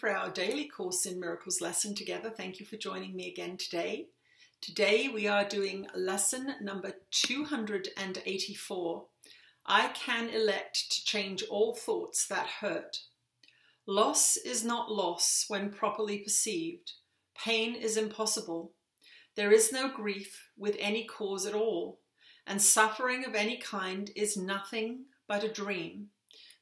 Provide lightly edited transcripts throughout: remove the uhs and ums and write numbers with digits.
for our daily Course in Miracles lesson together. Thank you for joining me again today. Today we are doing lesson number 284. I can elect to change all thoughts that hurt. Loss is not loss when properly perceived. Pain is impossible. There is no grief with any cause at all, and suffering of any kind is nothing but a dream.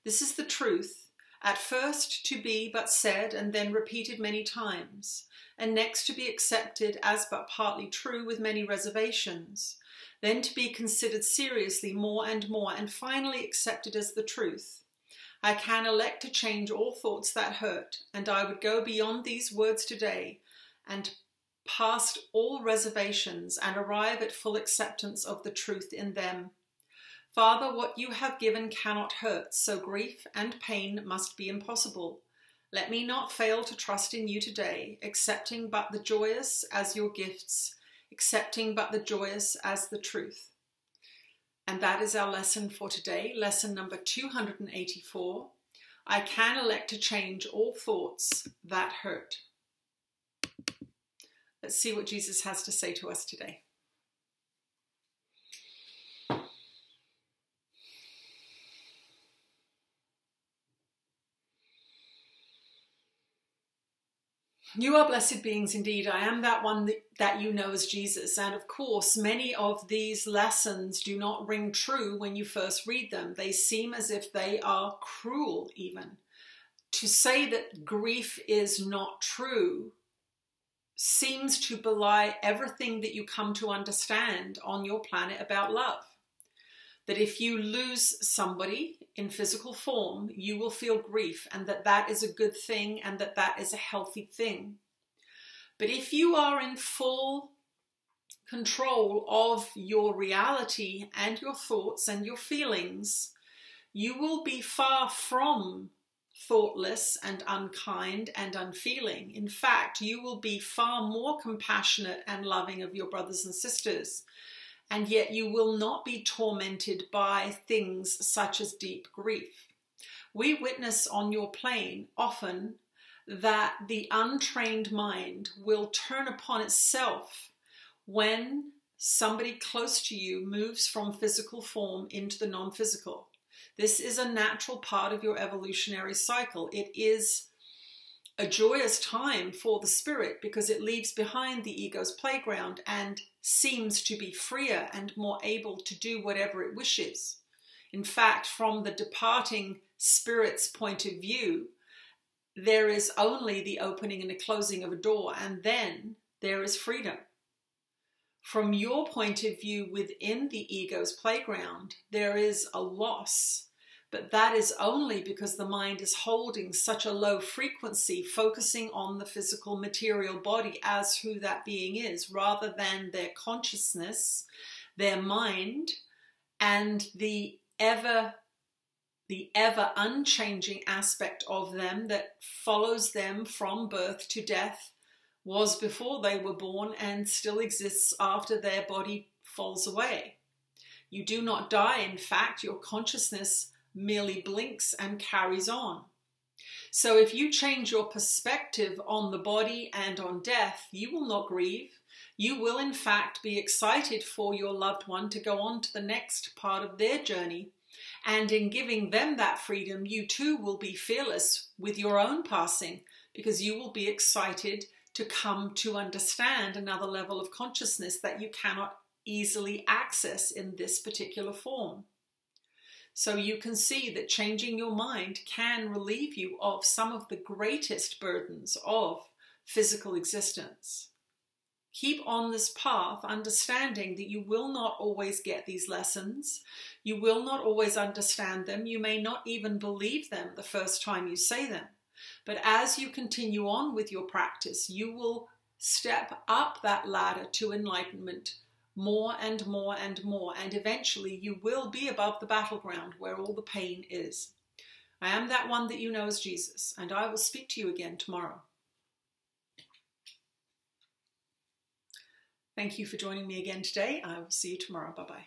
This is the truth, at first to be but said and then repeated many times, and next to be accepted as but partly true with many reservations, then to be considered seriously more, and finally accepted as the truth. I can elect to change all thoughts that hurt, and I would go beyond these words today and past all reservations and arrive at full acceptance of the truth in them. Father, what you have given cannot hurt, so grief and pain must be impossible. Let me not fail to trust in you today, accepting but the joyous as your gifts, accepting but the joyous as the truth. And that is our lesson for today, lesson number 284. I can elect to change all thoughts that hurt. Let's see what Jesus has to say to us today. You are blessed beings indeed. I am that one that you know as Jesus. And of course, many of these lessons do not ring true when you first read them. They seem as if they are cruel even. To say that grief is not true seems to belie everything that you come to understand on your planet about love. That if you lose somebody in physical form, you will feel grief, and that is a good thing, and that is a healthy thing. But if you are in full control of your reality and your thoughts and your feelings, you will be far from thoughtless and unkind and unfeeling. In fact, you will be far more compassionate and loving of your brothers and sisters. And yet you will not be tormented by things such as deep grief. We witness on your plane often that the untrained mind will turn upon itself when somebody close to you moves from physical form into the non-physical. This is a natural part of your evolutionary cycle. It is a joyous time for the spirit because it leaves behind the ego's playground and seems to be freer and more able to do whatever it wishes. In fact, from the departing spirit's point of view, there is only the opening and the closing of a door, and then there is freedom. From your point of view within the ego's playground, there is a loss. But that is only because the mind is holding such a low frequency, focusing on the physical material body as who that being is, rather than their consciousness, their mind, and the ever unchanging aspect of them that follows them from birth to death, was before they were born and still exists after their body falls away. You do not die. In fact, your consciousness merely blinks and carries on. So if you change your perspective on the body and on death, you will not grieve. You will in fact be excited for your loved one to go on to the next part of their journey. And in giving them that freedom, you too will be fearless with your own passing, because you will be excited to come to understand another level of consciousness that you cannot easily access in this particular form. So you can see that changing your mind can relieve you of some of the greatest burdens of physical existence. Keep on this path, understanding that you will not always get these lessons. You will not always understand them. You may not even believe them the first time you say them. But as you continue on with your practice, you will step up that ladder to enlightenment more and more and more, and eventually you will be above the battleground where all the pain is. I am that one that you know as Jesus, and I will speak to you again tomorrow. Thank you for joining me again today. I will see you tomorrow. Bye-bye.